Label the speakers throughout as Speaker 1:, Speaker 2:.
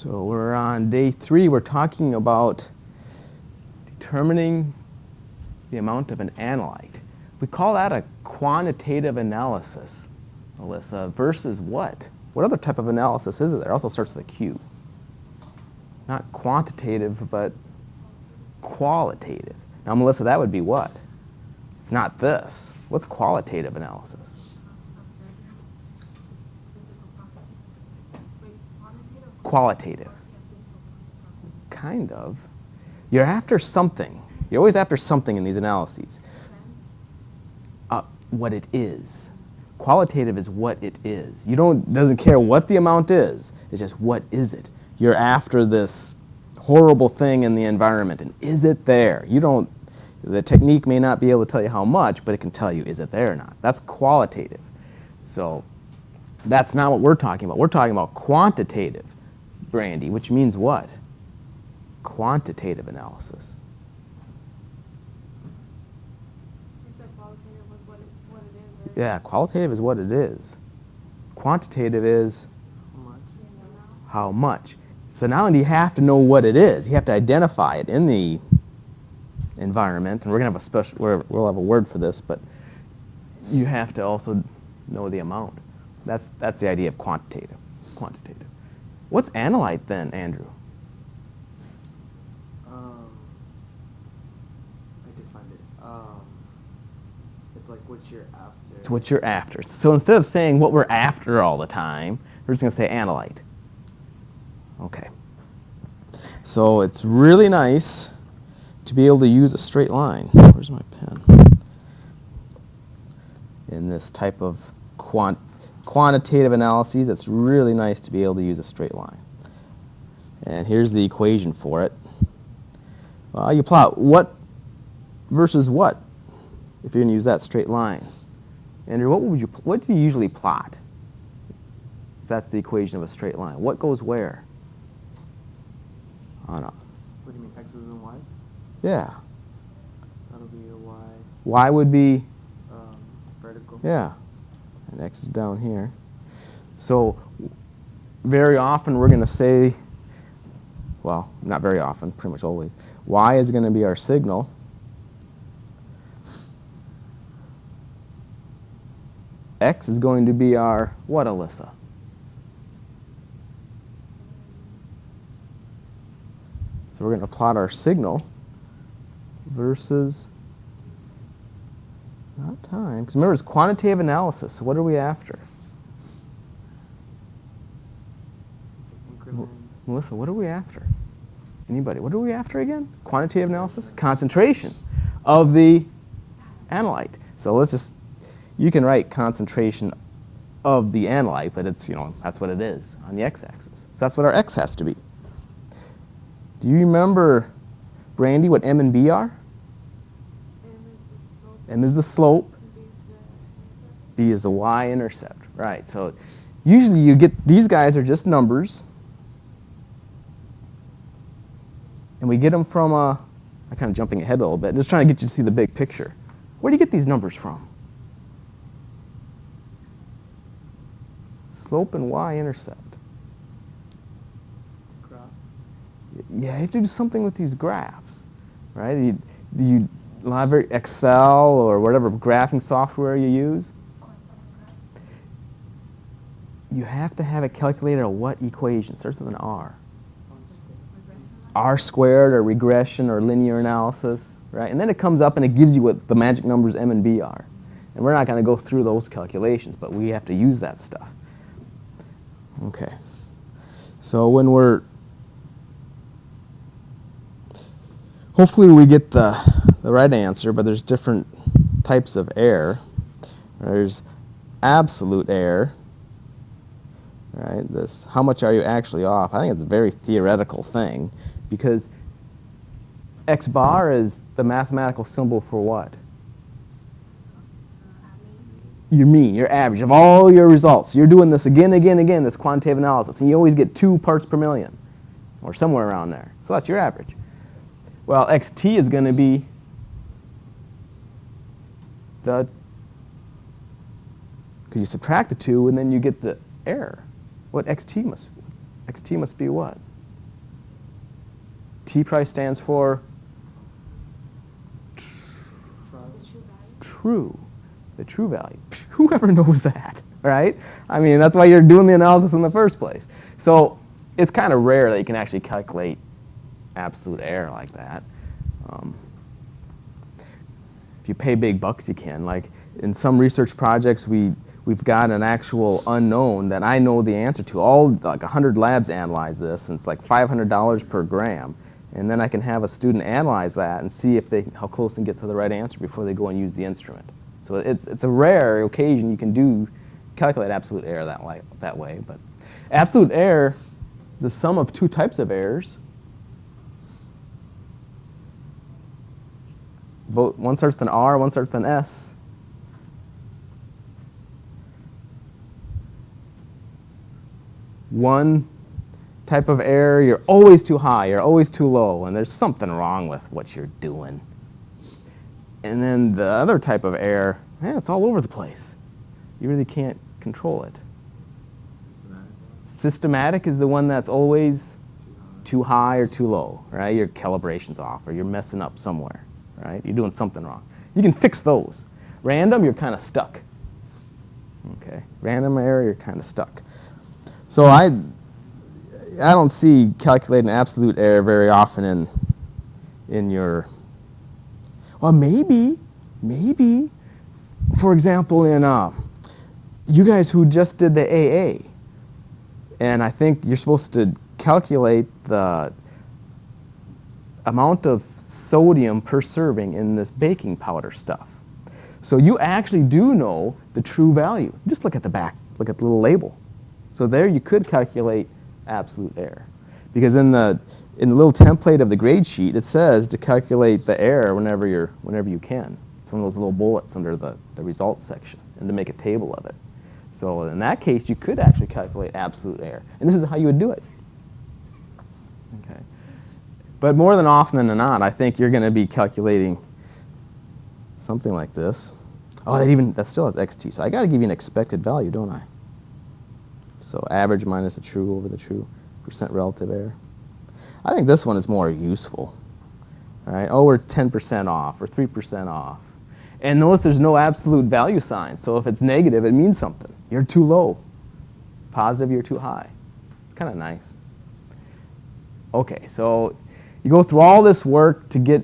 Speaker 1: So we're on day 3. We're talking about determining the amount of an analyte. We call that a quantitative analysis, Alyssa, versus what? What other type of analysis is it? It also starts with a Q. Not quantitative, but qualitative. Now, Melissa, that would be what? It's not this. What's qualitative analysis? Qualitative. Kind of. You're after something. You're always after something in these analyses. What it is. Qualitative is what it is. Doesn't care what the amount is. It's just what is it. You're after this horrible thing in the environment, and is it there? The technique may not be able to tell you how much, but it can tell you, is it there or not? That's qualitative. So that's not what we're talking about. We're talking about quantitative, Brandy, which means what? Quantitative analysis.
Speaker 2: You said qualitative was what it is, right?
Speaker 1: Yeah, qualitative is what it is. Quantitative is how much. So now you have to know what it is. You have to identify it in the environment, and we're going to have we'll have a word for this, but you have to also know the amount. That's the idea of quantitative. What's analyte then, Andrew?
Speaker 3: I defined it. It's like what you're after.
Speaker 1: It's what you're after. So instead of saying what we're after all the time, we're just going to say analyte. Okay. So it's really nice to be able to use a straight line. Where's my pen? In this type of quantitative analyses, it's really nice to be able to use a straight line. And here's the equation for it. You plot what versus what if you're going to use that straight line. Andrew, what do you usually plot? If that's the equation of a straight line. What goes where?
Speaker 3: What do you mean, x's and y's?
Speaker 1: Yeah.
Speaker 3: That'll be a y.
Speaker 1: Y would be?
Speaker 3: Vertical.
Speaker 1: Yeah. And x is down here. So very often we're going to say, well, not very often, pretty much always, y is going to be our signal. X is going to be our what, Alyssa? So we're going to plot our signal versus, not time, because remember it's quantitative analysis, so what are we after?
Speaker 3: Increments.
Speaker 1: Melissa, what are we after? Anybody, what are we after again? Quantitative analysis? Concentration of the analyte. So let's just, you can write concentration of the analyte, but it's, that's what it is on the x-axis. So that's what our x has to be. Do you remember, Brandy, what M and B are? M is the slope. B is the y-intercept. Right. So usually you get, these guys are just numbers. And we get them from, I'm kind of jumping ahead a little bit, just trying to get you to see the big picture. Where do you get these numbers from? Slope and y-intercept. Yeah, you have to do something with these graphs, right? You library Excel or whatever graphing software you use. You have to have a calculator of what equation? Starts with an R. R squared or regression or linear analysis, right? And then it comes up and it gives you what the magic numbers M and B are. And we're not going to go through those calculations, but we have to use that stuff. Okay. So when we're hopefully we get the right answer, but there's different types of error. There's absolute error, right? This, how much are you actually off? I think it's a very theoretical thing because x bar is the mathematical symbol for what? Your mean, your average of all your results. You're doing this again, this quantitative analysis, and you always get 2 parts per million or somewhere around there. So that's your average. Well, xt is going to be because you subtract the 2 and then you get the error. What xt must be what? T price stands for
Speaker 2: The true value.
Speaker 1: true, the true value. Whoever knows that, right? I mean, that's why you're doing the analysis in the first place. So it's kind of rare that you can actually calculate absolute error like that. If you pay big bucks, you can. Like in some research projects, we've got an actual unknown that I know the answer to. All like 100 labs analyze this, and it's like $500 per gram. And then I can have a student analyze that and see if how close they can get to the right answer before they go and use the instrument. So it's a rare occasion you can calculate absolute error that way. But absolute error is the sum of two types of errors. One starts with an R, one starts with an S. One type of error, you're always too high, you're always too low, and there's something wrong with what you're doing. And then the other type of error, it's all over the place. You really can't control it. Systematic is the one that's always too high or too low, right? Your calibration's off, or you're messing up somewhere, right? You're doing something wrong. You can fix those. Random, you're kind of stuck. Okay, random error, you're kind of stuck. So I don't see calculating absolute error very often in your, well, maybe, for example, in you guys who just did the AA, and I think you're supposed to calculate the amount of sodium per serving in this baking powder stuff. So you actually do know the true value. Just look at the back, look at the little label. So there you could calculate absolute error. Because in the little template of the grade sheet, it says to calculate the error whenever you can. It's one of those little bullets under the results section, and to make a table of it. So in that case, you could actually calculate absolute error. And this is how you would do it. Okay. But more than often than not, I think you're going to be calculating something like this. Oh, that still has xt. So I got to give you an expected value, don't I? So average minus the true over the true, percent relative error. I think this one is more useful. All right. Oh, we're 10% off or 3% off. And notice there's no absolute value sign. So if it's negative, it means something. You're too low. Positive, you're too high. It's kind of nice. Okay, so you go through all this work to get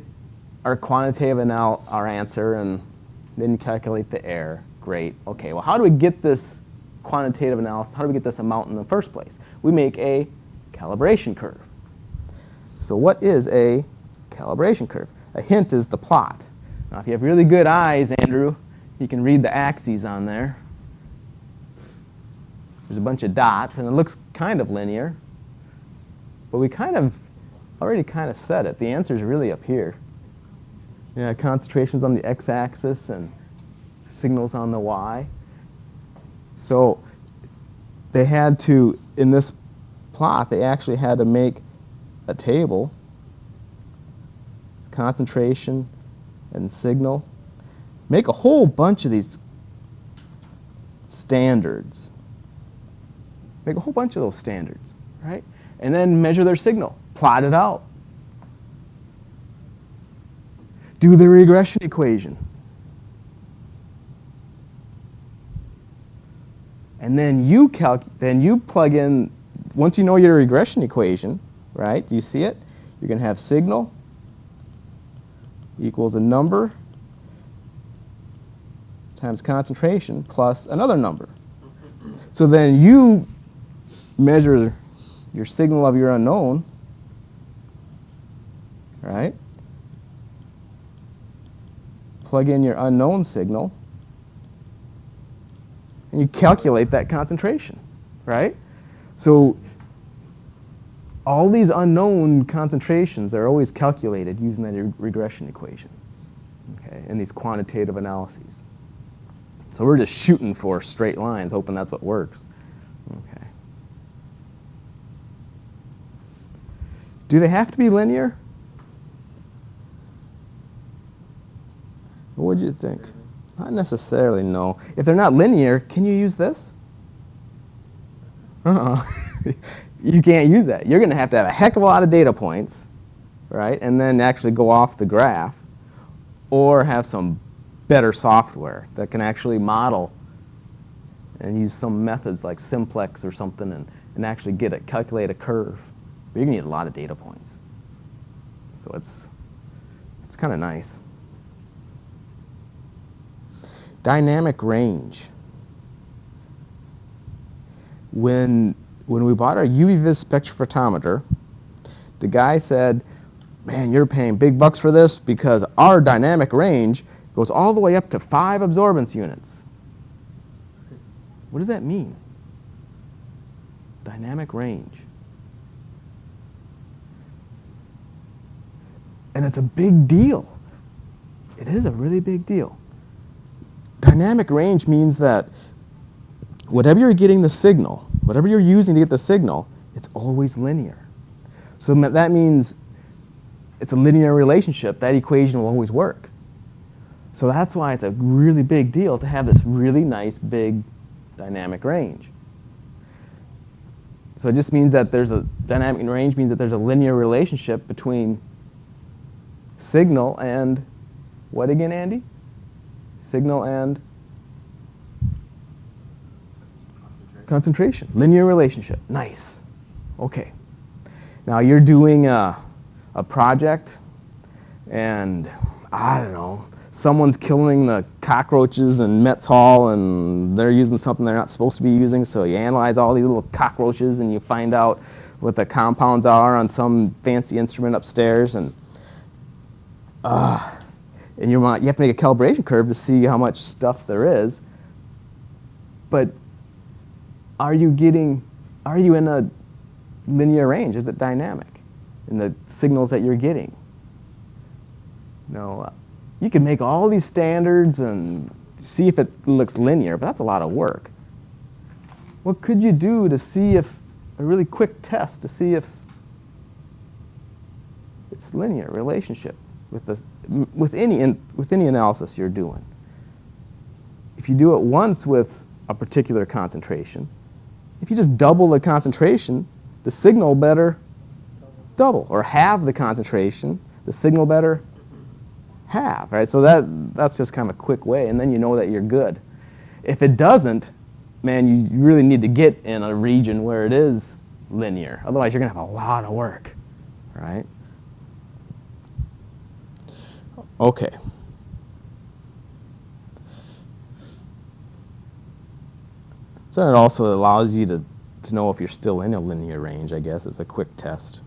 Speaker 1: our quantitative our answer, and then you calculate the error. Great. Okay, well, how do we get this quantitative analysis? How do we get this amount in the first place? We make a calibration curve. So what is a calibration curve? A hint is the plot. Now, if you have really good eyes, Andrew, you can read the axes on there. There's a bunch of dots, and it looks kind of linear. But we already said it. The answer is really up here. Yeah, concentrations on the x-axis and signals on the y. So they had to, in this plot, they actually had to make a table, concentration and signal, make a whole bunch of these standards. Make a whole bunch of those standards, right? And then measure their signal, plot it out. Do the regression equation. And then you plug in, once you know your regression equation, right? Do you see it? You're going to have signal equals a number times concentration plus another number. So then you measure your signal of your unknown, right? Plug in your unknown signal, and you calculate that concentration, right? So all these unknown concentrations are always calculated using that regression equation, okay, in these quantitative analyses. So we're just shooting for straight lines, hoping that's what works. Okay. Do they have to be linear? What would you think? Not necessarily, no. If they're not linear, can you use this? You can't use that. You're going to have a heck of a lot of data points right? And then actually go off the graph, or have some better software that can actually model and use some methods like simplex or something and actually calculate a curve. But you're going to need a lot of data points. So it's kind of nice. Dynamic range. When we bought our UV-vis spectrophotometer, the guy said, man, you're paying big bucks for this because our dynamic range goes all the way up to 5 absorbance units. What does that mean? Dynamic range. And it's a big deal. It is a really big deal. Dynamic range means that whatever you're getting the signal, whatever you're using to get the signal, it's always linear. So that means it's a linear relationship. That equation will always work. So that's why it's a really big deal to have this really nice big dynamic range. So it just means that there's a dynamic range means that there's a linear relationship between signal and what again, Andy? Signal and concentration. Linear relationship. Nice. Okay. Now you're doing a project, and I don't know, someone's killing the cockroaches in Metz Hall, and they're using something they're not supposed to be using. So you analyze all these little cockroaches, and you find out what the compounds are on some fancy instrument upstairs, and you have to make a calibration curve to see how much stuff there is. But are you in a linear range? Is it dynamic in the signals that you're getting? No. You can make all these standards and see if it looks linear, but that's a lot of work. What could you do to see if a really quick test to see if it's linear relationship with any analysis you're doing? If you do it once with a particular concentration, if you just double the concentration, the signal better double, or halve the concentration, the signal better halve, right? So that's just kind of a quick way, and then you know that you're good. If it doesn't, man, you really need to get in a region where it is linear. Otherwise, you're going to have a lot of work, right? Okay. So it also allows you to know if you're still in a linear range, I guess. It's a quick test.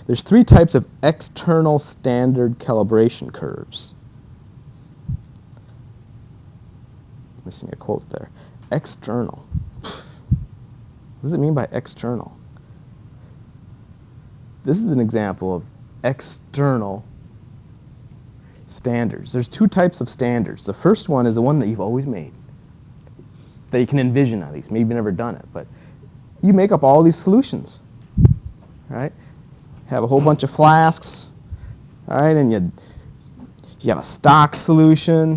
Speaker 1: There's 3 types of external standard calibration curves. Missing a quote there. External. What does it mean by external? This is an example of external standards. There's 2 types of standards. The first one is the one that you've always made, that you can envision at least. Maybe you've never done it, but you make up all these solutions, right? Have a whole bunch of flasks, all right, and you have a stock solution,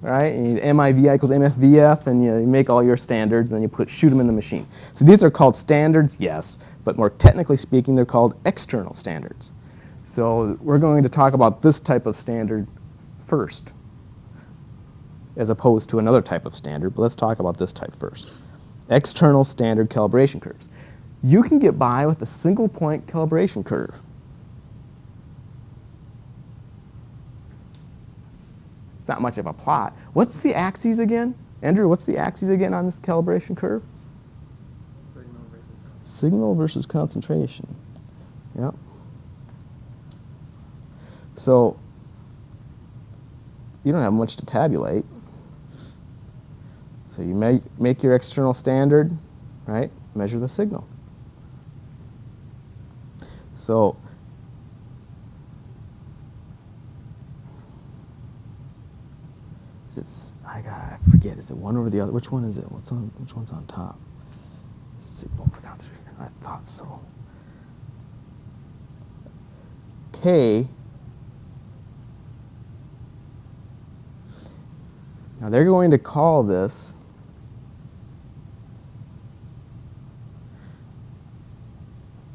Speaker 1: right? And you MIVI equals MFVF, and you make all your standards, and then you shoot them in the machine. So these are called standards, yes, but more technically speaking, they're called external standards. So we're going to talk about this type of standard first, as opposed to another type of standard, but let's talk about this type first. External standard calibration curves. You can get by with a single point calibration curve. It's not much of a plot. What's the axes again? Andrew, what's the axes again on this calibration curve? Signal versus concentration. Yep. So you don't have much to tabulate. So you make your external standard, right? Measure the signal. So I forget. Is it one over the other? Which one is it? Which one's on top? Signal for concentration. I thought so. K. Now they're going to call this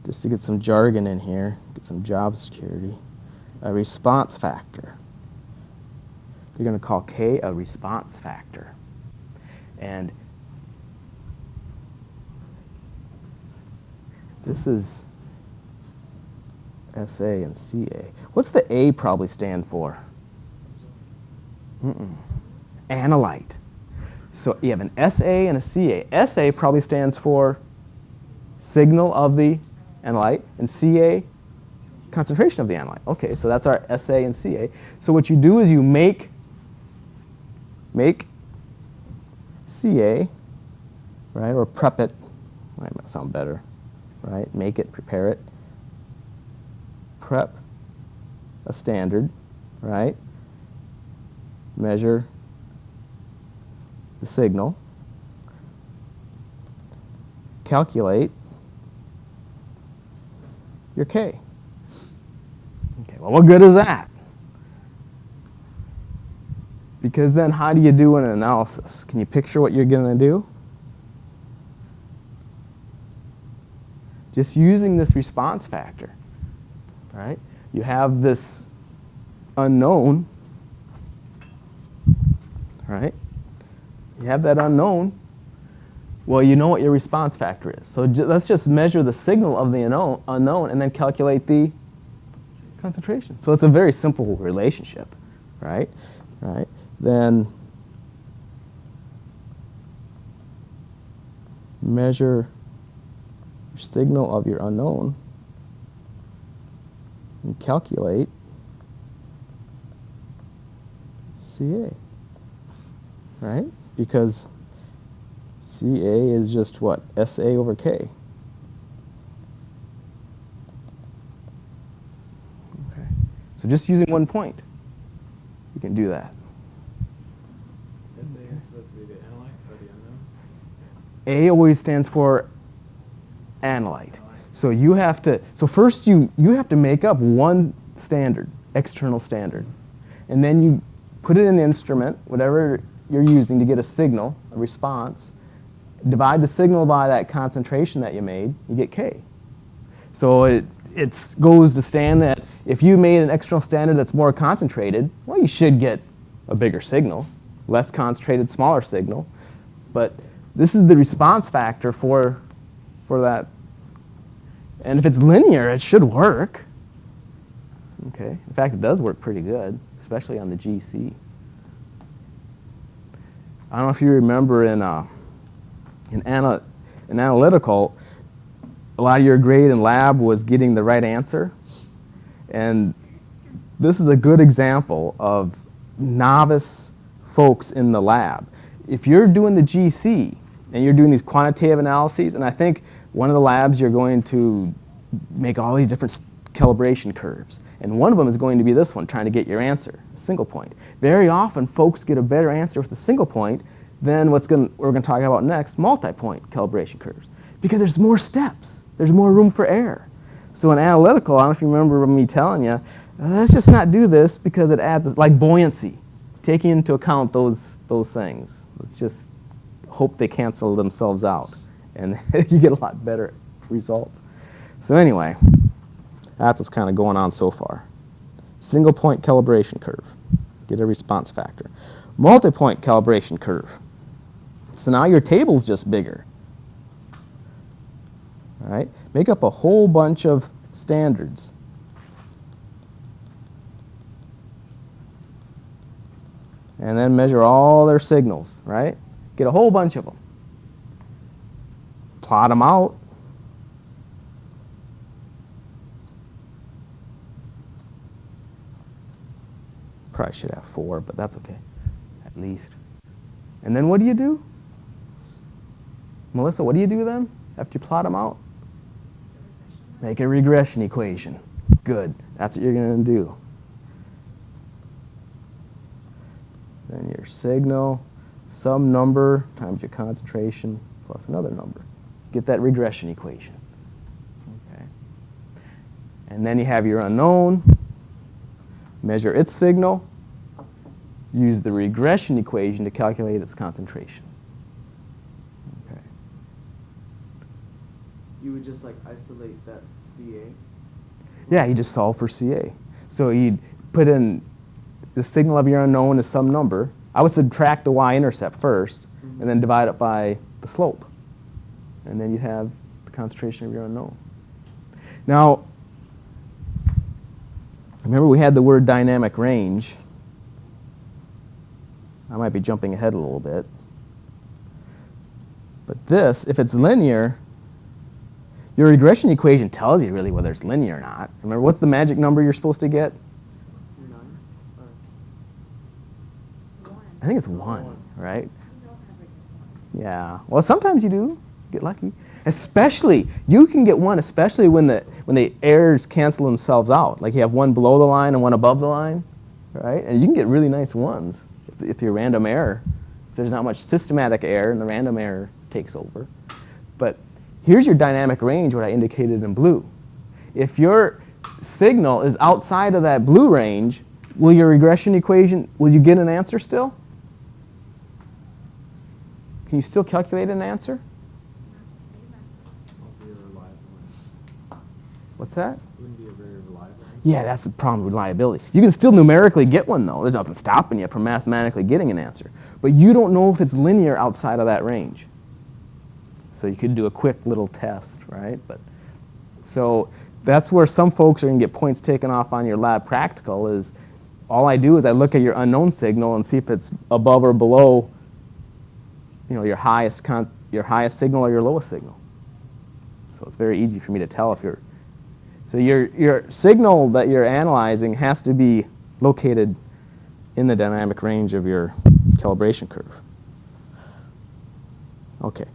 Speaker 1: just to get some jargon in here, get some job security, a response factor. They're going to call K a response factor. And this is SA and CA. What's the A probably stand for? Analyte. So you have an SA and a CA. SA probably stands for signal of the analyte, and CA, concentration of the analyte. Okay, so that's our SA and CA. So what you do is you make CA, right, or prep it. That might sound better, right? Make it, prepare it. Prep a standard, right? Measure the signal. Calculate your K. Okay, well, what good is that? Because then how do you do an analysis? Can you picture what you're going to do? Just using this response factor, right? You have this unknown, right? You have that unknown. Well, you know what your response factor is. So let's just measure the signal of the unknown and then calculate the concentration. So it's a very simple relationship, right? Right? Then measure your signal of your unknown and calculate CA, right? Because CA is just what? SA over K. Okay. So just using one point, you can do that.
Speaker 4: SA is supposed to be the analyte or the unknown?
Speaker 1: A always stands for analyte. So you have to, so first you have to make up one standard, external standard. And then you put it in the instrument, whatever you're using to get a signal, a response. Divide the signal by that concentration that you made, you get K. So it goes to stand that if you made an external standard that's more concentrated, well, you should get a bigger signal, less concentrated, smaller signal. But this is the response factor for that. And if it's linear, it should work. Okay. In fact, it does work pretty good, especially on the GC. I don't know if you remember in analytical, a lot of your grade in lab was getting the right answer. And this is a good example of novice folks in the lab. If you're doing the GC and you're doing these quantitative analyses, and I think one of the labs you're going to make all these different calibration curves. And one of them is going to be this one, trying to get your answer, a single point. Very often, folks get a better answer with a single point than we're going to talk about next, multi-point calibration curves. Because there's more steps. There's more room for error. So in analytical, I don't know if you remember me telling you, let's just not do this because it adds, like buoyancy, taking into account those things. Let's just hope they cancel themselves out. And you get a lot better results. So anyway, that's what's kind of going on so far. Single point calibration curve. Get a response factor. Multi-point calibration curve. So now your table's just bigger. All right? Make up a whole bunch of standards. And then measure all their signals, right? Get a whole bunch of them. Plot them out. Probably should have 4, but that's okay, at least. And then what do you do? Melissa, what do you do then after you plot them out? Make a regression equation. Good. That's what you're going to do. Then your signal, some number times your concentration plus another number. Get that regression equation. Okay. And then you have your unknown. Measure its signal. Use the regression equation to calculate its concentration. Okay.
Speaker 3: You would just like isolate that CA.
Speaker 1: Yeah, you just solve for CA. So you'd put in the signal of your unknown is some number. I would subtract the y-intercept first, and then divide it by the slope. And then you'd have the concentration of your unknown. Now, remember we had the word dynamic range. I might be jumping ahead a little bit. But this, if it's linear, your regression equation tells you really whether it's linear or not. Remember, what's the magic number you're supposed to get?
Speaker 3: 9.
Speaker 1: I think it's 1, right? Yeah. Well, sometimes you do get lucky. Especially, you can get 1, especially when the errors cancel themselves out. Like you have 1 below the line and 1 above the line, right? And you can get really nice 1s if your random error, if there's not much systematic error and the random error takes over. But here's your dynamic range, what I indicated in blue. If your signal is outside of that blue range, will your regression equation, will you get an answer still? Can you still calculate an answer?
Speaker 4: Won't be a reliable one.
Speaker 1: What's that?
Speaker 4: Wouldn't be a very reliable one.
Speaker 1: Yeah, that's the problem with reliability. You can still numerically get one, though. There's nothing stopping you from mathematically getting an answer. But you don't know if it's linear outside of that range. So you could do a quick little test, right? But so that's where some folks are going to get points taken off on your lab practical is all I do is I look at your unknown signal and see if it's above or below, you know, your highest signal or your lowest signal. So it's very easy for me to tell if you're. So your signal that you're analyzing has to be located in the dynamic range of your calibration curve. Okay.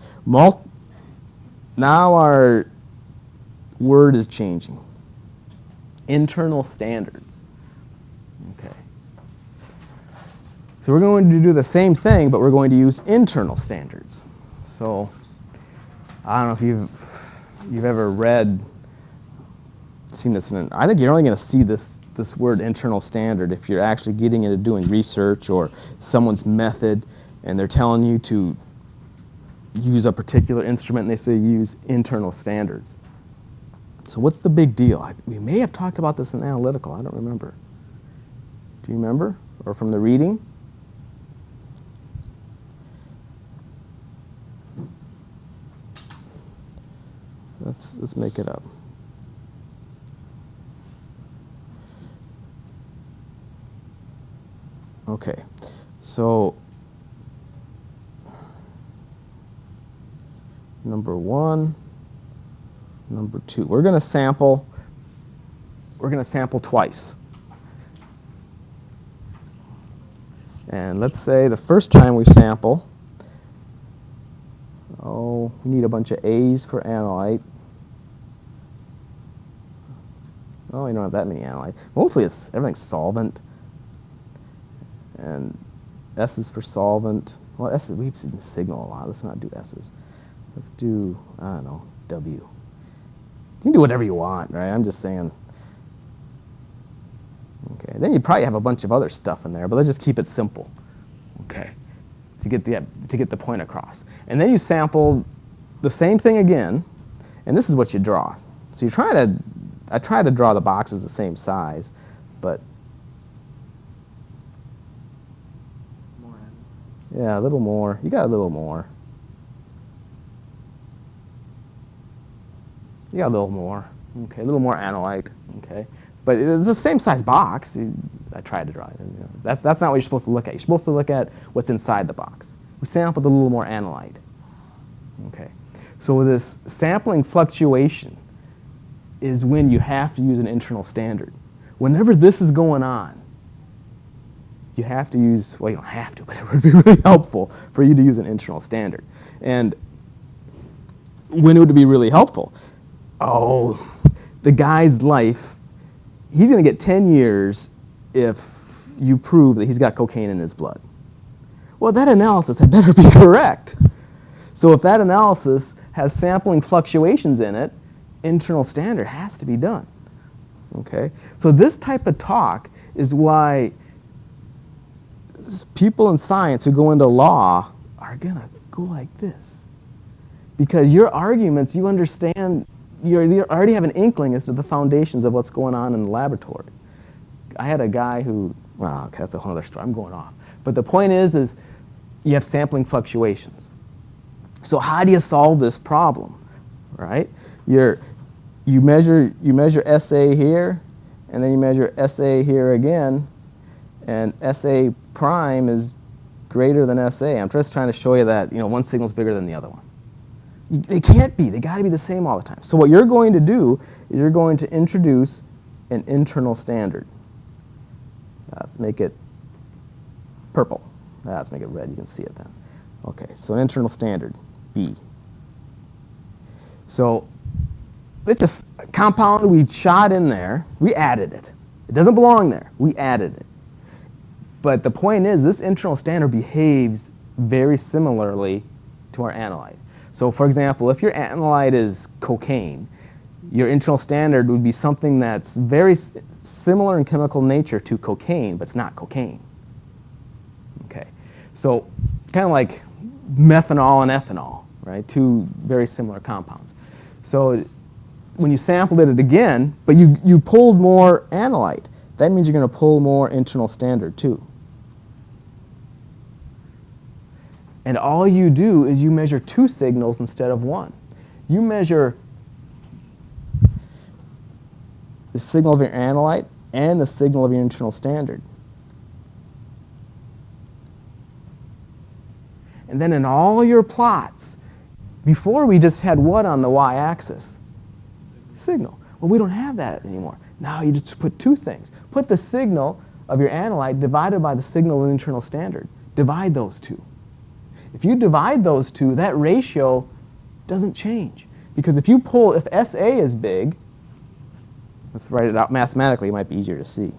Speaker 1: Now our word is changing. Internal standards. Okay. So we're going to do the same thing, but we're going to use internal standards. So I don't know if you've ever seen this. I think you're only going to see this word internal standard if you're actually getting into doing research or someone's method, and they're telling you to use a particular instrument, and they say use internal standards. So what's the big deal? We may have talked about this in analytical. I don't remember. Do you remember? Or from the reading? Let's make it up. Okay. So number 1, number 2. We're going to sample twice. And let's say the first time we sample, we need a bunch of A's for analyte. Oh, we don't have that many analyte. Mostly everything's solvent. And S is for solvent. Well, S is, we've seen signal a lot. Let's not do S's. Let's do, I don't know, W. You can do whatever you want, right? I'm just saying. Okay, then you probably have a bunch of other stuff in there, but let's just keep it simple. Okay, to get the point across. And then you sample the same thing again, and this is what you draw. So I try to draw the boxes the same size, but
Speaker 3: More
Speaker 1: yeah, a little more. You got a little more. You got a little more. Okay, a little more analyte. Okay, but it's the same size box. I tried to draw it. You know, that's not what you're supposed to look at. You're supposed to look at what's inside the box. We sampled a little more analyte. Okay, so with this sampling fluctuation is when you have to use an internal standard. Whenever this is going on, you have to use, well, you don't have to, but it would be really helpful for you to use an internal standard. And when would it be really helpful? Oh, the guy's life, he's going to get 10 years if you prove that he's got cocaine in his blood. Well, that analysis had better be correct. So if that analysis has sampling fluctuations in it, internal standard has to be done. Okay? So this type of talk is why people in science who go into law are going to go like this. Because your arguments, you understand you already have an inkling as to the foundations of what's going on in the laboratory. I had a guy who, well, okay, that's a whole other story. I'm going off. But the point is you have sampling fluctuations. So how do you solve this problem, right? You measure SA here, and then you measure SA here again, and SA prime is greater than SA. I'm just trying to show you that one signal is bigger than the other one. They can't be. They got to be the same all the time. So what you're going to do is you're going to introduce an internal standard. Let's make it purple. Let's make it red. You can see it then. Okay, so internal standard, B. So it's just a compound we shot in there. We added it. It doesn't belong there. We added it. But the point is, this internal standard behaves very similarly to our analyte. So for example, if your analyte is cocaine, your internal standard would be something that's very similar in chemical nature to cocaine, but it's not cocaine. Okay, so kind of like methanol and ethanol, right? Two very similar compounds. So when you sampled it again, but you pulled more analyte, that means you're going to pull more internal standard too. And all you do is you measure two signals instead of one. You measure the signal of your analyte and the signal of your internal standard. And then in all your plots, before we just had what on the y-axis? Signal. Well, we don't have that anymore. Now you just put two things. Put the signal of your analyte divided by the signal of the internal standard. Divide those two. If you divide those two, that ratio doesn't change. Because if SA is big, let's write it out mathematically, it might be easier to see.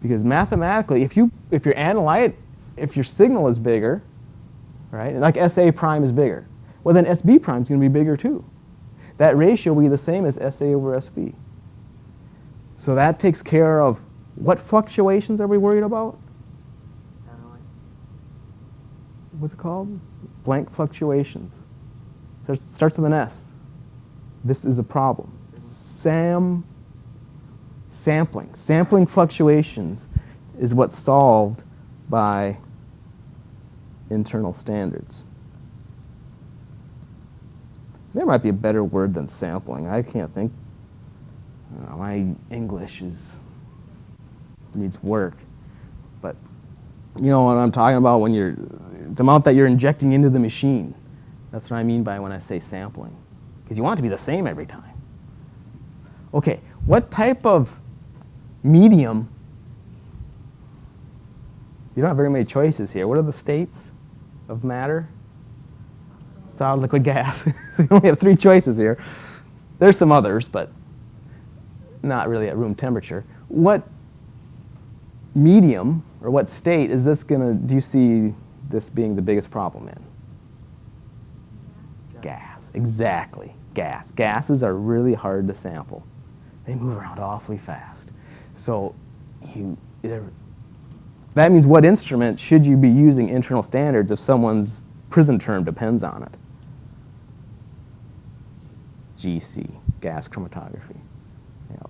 Speaker 1: Because mathematically, if your analyte, if your signal is bigger, right, like SA prime is bigger, well then SB prime is going to be bigger too. That ratio will be the same as SA over SB. So that takes care of what fluctuations are we worried about? What's it called? Blank fluctuations. Starts with an S. This is a problem. Sampling. Sampling fluctuations is what's solved by internal standards. There might be a better word than sampling. I can't think. My English needs work. But you know what I'm talking about when the amount that you're injecting into the machine. That's what I mean by when I say sampling. Because you want it to be the same every time. Okay, what type of medium? You don't have very many choices here. What are the states of matter? Solid, liquid, gas. You only have three choices here. There's some others, but not really at room temperature. What medium or what state is this do you see this being the biggest problem in? Gas, exactly, gas. Gases are really hard to sample. They move around awfully fast. So that means what instrument should you be using internal standards if someone's prison term depends on it? GC, gas chromatography. Yep.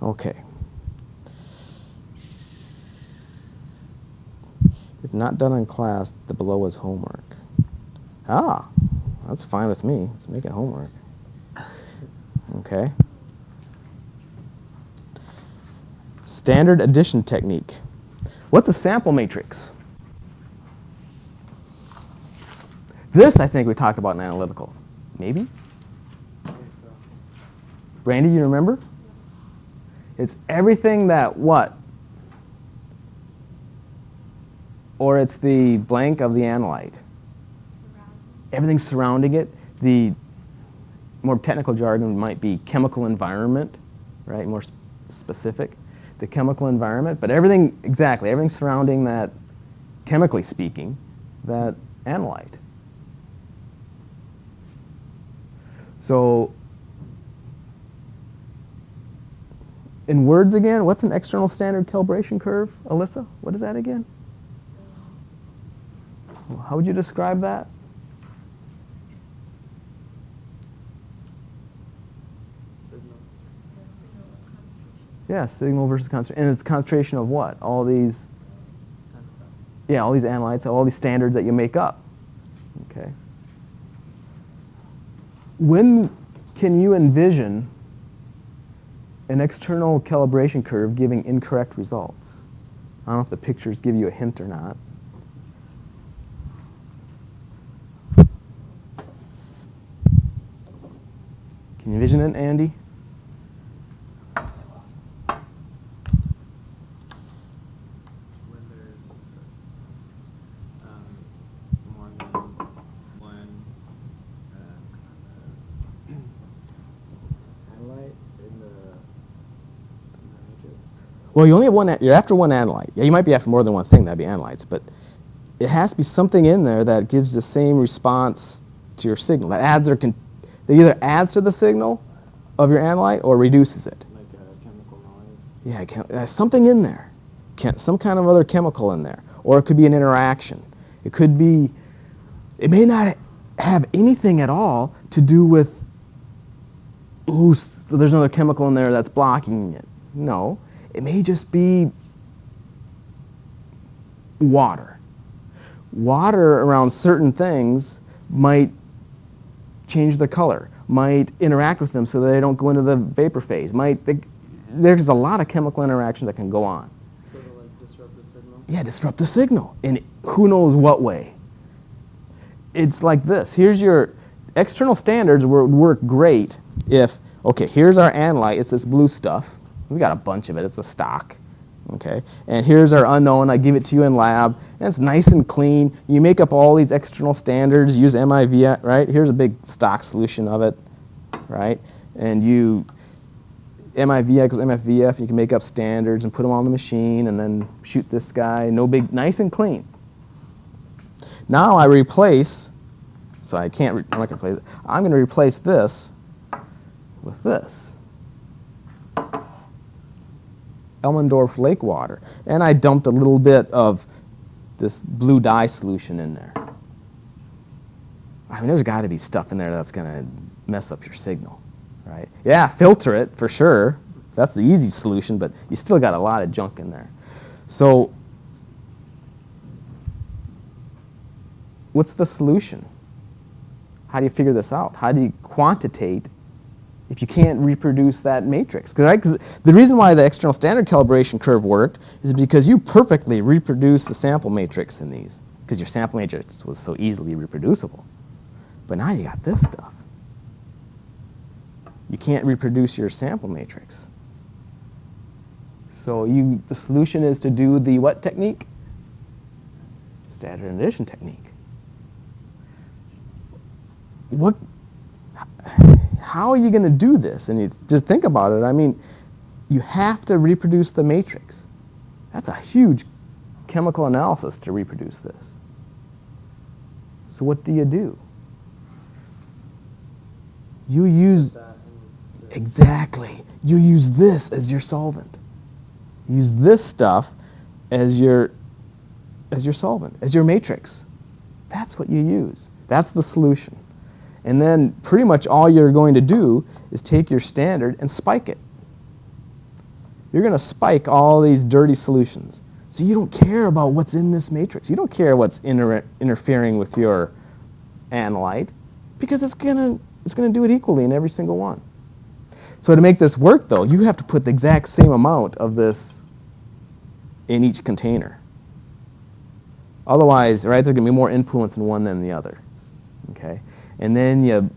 Speaker 1: Okay. If not done in class, the below is homework. Ah, that's fine with me. Let's make it homework. Okay. Standard addition technique. What's a sample matrix? This, I think, we talked about in analytical. Maybe?
Speaker 3: I think so.
Speaker 1: Brandy, you remember? It's everything that what? Or it's the blank of the analyte. Everything surrounding it. The more technical jargon might be chemical environment, right? More specific. The chemical environment, but everything, exactly, everything surrounding that, chemically speaking, that analyte. So In words again, what's an external standard calibration curve, Alyssa? What is that again? How would you describe that?
Speaker 3: Signal.
Speaker 1: Yeah, signal versus concentration. And it's the concentration of what? All these, yeah, all these analytes, all these standards that you make up. Okay. When can you envision an external calibration curve giving incorrect results? I don't know if the pictures give you a hint or not. Can you envision it, Andy?
Speaker 4: When there's more than one
Speaker 3: Analyte in the matrix.
Speaker 1: Well, you only have one. You're after one analyte. Yeah, you might be after more than one thing. That'd be analytes, but it has to be something in there that gives the same response to your signal. That adds or that either adds to the signal of your analyte or reduces it.
Speaker 4: like a chemical noise.
Speaker 1: Yeah, there's something in there, some kind of other chemical in there, or it could be an interaction. It could be. It may not have anything at all to do with. Ooh, so there's another chemical in there that's blocking it. No, it may just be water. Water around certain things might change their color, might interact with them so that they don't go into the vapor phase. There's a lot of chemical interaction that can go on.
Speaker 3: So to like disrupt the signal.
Speaker 1: Yeah, disrupt the signal in who knows what way. It's like this. Here's your external standards would work great if, okay, here's our analyte. It's this blue stuff. We got a bunch of it. It's a stock. Okay, and here's our unknown. I give it to you in lab, and it's nice and clean. You make up all these external standards, use MIV, right? Here's a big stock solution of it, right? And you MIV equals MFVF, you can make up standards and put them on the machine and then shoot this guy, no big, nice and clean. Now I replace, so I can't, I'm not going to play it. I'm going to replace this with this. Elmendorf lake water. And I dumped a little bit of this blue dye solution in there. I mean, there's got to be stuff in there that's going to mess up your signal, right? Yeah, filter it for sure. That's the easy solution, but you still got a lot of junk in there. So what's the solution? How do you figure this out? How do you quantitate if you can't reproduce that matrix? Because the reason why the external standard calibration curve worked is because you perfectly reproduced the sample matrix in these, because your sample matrix was so easily reproducible. But now you got this stuff. You can't reproduce your sample matrix. So the solution is to do the what technique? Standard addition technique. How are you going to do this? And you just think about it. I mean, you have to reproduce the matrix. That's a huge chemical analysis to reproduce this. So what do? You use, exactly, you use this as your solvent. Use this stuff as your solvent, as your matrix. That's what you use. That's the solution. And then pretty much all you're going to do is take your standard and spike it. You're going to spike all these dirty solutions. So you don't care about what's in this matrix. You don't care what's interfering with your analyte, because it's going to do it equally in every single one. So to make this work, though, you have to put the exact same amount of this in each container. Otherwise, right, there's going to be more influence in one than the other. Okay? And then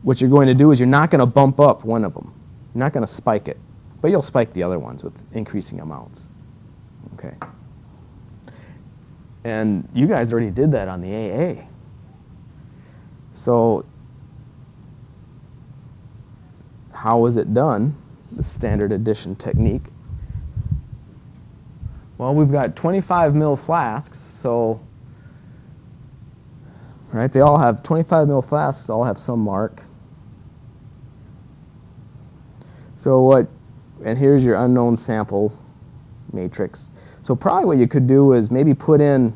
Speaker 1: what you're going to do is you're not going to bump up one of them. You're not going to spike it. But you'll spike the other ones with increasing amounts. Okay. And you guys already did that on the AA. So how was it done, the standard addition technique? Well, we've got 25 ml flasks, so right, they all have 25 ml flasks, all have some mark. So what And here's your unknown sample matrix. So probably what you could do is maybe put in,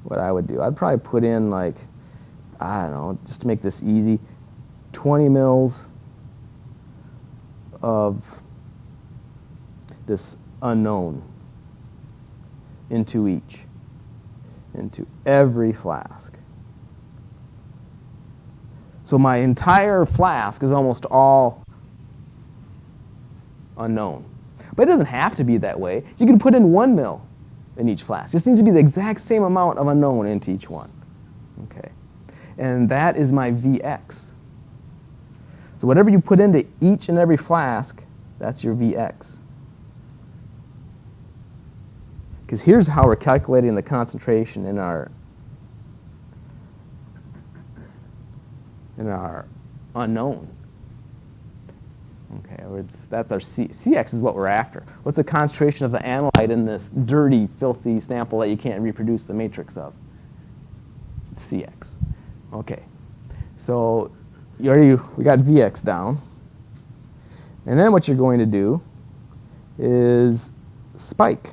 Speaker 1: what I would do, I'd probably put in like, I don't know, just to make this easy, 20 mils of this unknown into every flask. So my entire flask is almost all unknown. But it doesn't have to be that way. You can put in 1 mil in each flask. It just needs to be the exact same amount of unknown into each one. Okay. And that is my Vx. So whatever you put into each and every flask, that's your Vx. Because here's how we're calculating the concentration in our unknown. Okay, that's our Cx is what we're after. What's the concentration of the analyte in this dirty, filthy sample that you can't reproduce the matrix of? It's Cx. Okay, so we got Vx down. And then what you're going to do is spike.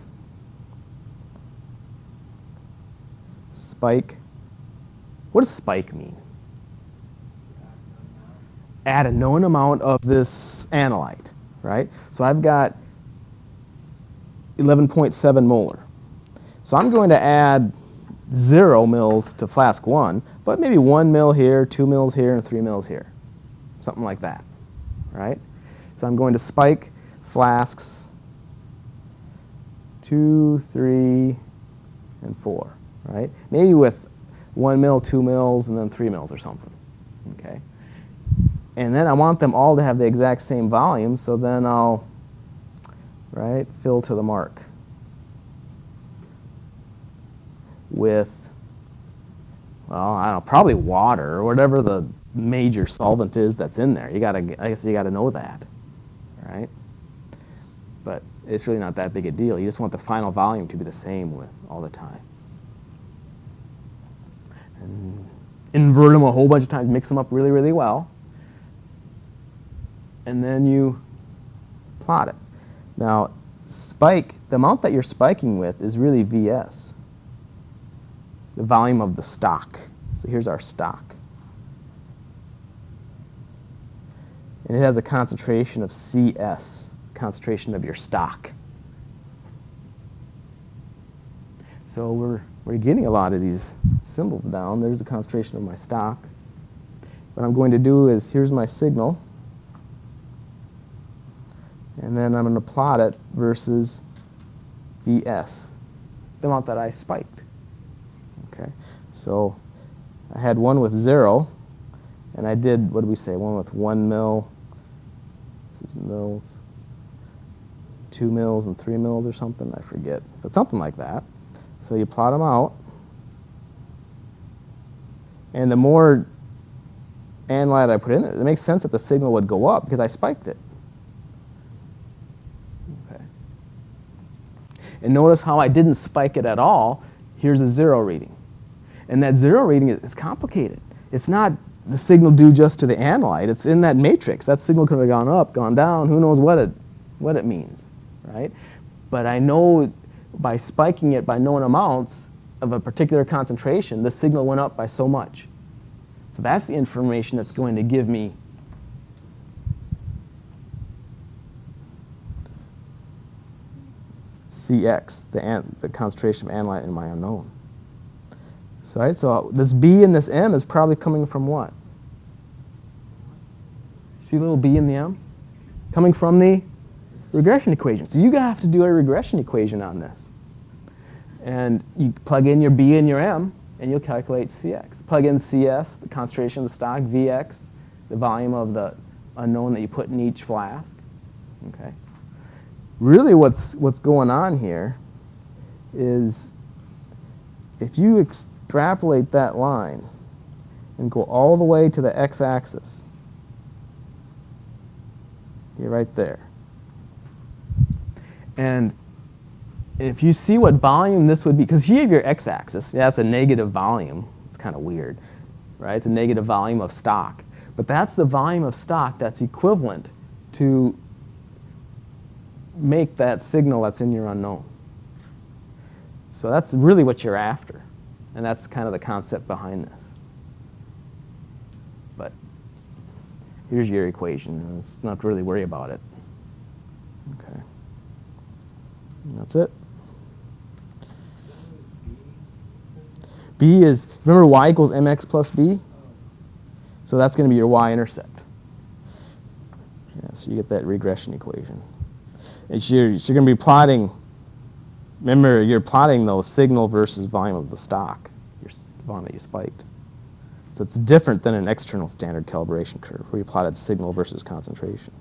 Speaker 1: Spike. What does spike mean? Add a known amount of this analyte, right? So I've got 11.7 molar. So I'm going to add 0 mils to flask 1, but maybe 1 mil here, 2 mils here, and 3 mils here. Something like that, right? So I'm going to spike flasks 2, 3, and 4, right? Maybe with 1 mil, 2 mils, and then 3 mils or something, okay? And then I want them all to have the exact same volume, so then I'll, right, fill to the mark with, well, I don't know, probably water or whatever the major solvent is that's in there. I guess you gotta know that, right? But it's really not that big a deal. You just want the final volume to be the same all the time. And invert them a whole bunch of times, mix them up really, really well. And then you plot it. Now, spike, the amount that you're spiking with is really Vs, the volume of the stock. So here's our stock. And it has a concentration of Cs, concentration of your stock. So we're getting a lot of these symbols down. There's the concentration of my stock. What I'm going to do is, here's my signal. And then I'm going to plot it versus Vs, the amount that I spiked. Okay, so I had one with 0, and I did, what did we say, one with 1 mil, this is mils, 2 mils and 3 mils or something, I forget, but something like that. So you plot them out, and the more analyte I put in it makes sense that the signal would go up because I spiked it. And notice how I didn't spike it at all. Here's a 0 reading. And that 0 reading is complicated. It's not the signal due just to the analyte. It's in that matrix. That signal could have gone up, gone down. Who knows what it means, right? But I know by spiking it by known amounts of a particular concentration, the signal went up by so much. So that's the information that's going to give me Cx, the concentration of analyte in my unknown. So, right, so this B and this M is probably coming from what? See the little B in the M? Coming from the regression equation. So you have to do a regression equation on this. And you plug in your B and your M, and you'll calculate Cx. Plug in Cs, the concentration of the stock, Vx, the volume of the unknown that you put in each flask. Okay. Really what's going on here is if you extrapolate that line and go all the way to the x-axis, you're right there. And if you see what volume this would be, because here you have your x-axis, yeah, it's a negative volume. It's kind of weird, right? It's a negative volume of stock. But that's the volume of stock that's equivalent to make that signal that's in your unknown. So that's really what you're after. And that's kind of the concept behind this. But here's your equation. Let's not really worry about it. Okay. And that's it. B is, remember y equals mx plus b? So that's going to be your y-intercept. Yeah, so you get that regression equation. So you're going to be plotting, remember, you're plotting those signal versus volume of the stock, your volume that you spiked. So it's different than an external standard calibration curve where you plotted signal versus concentration.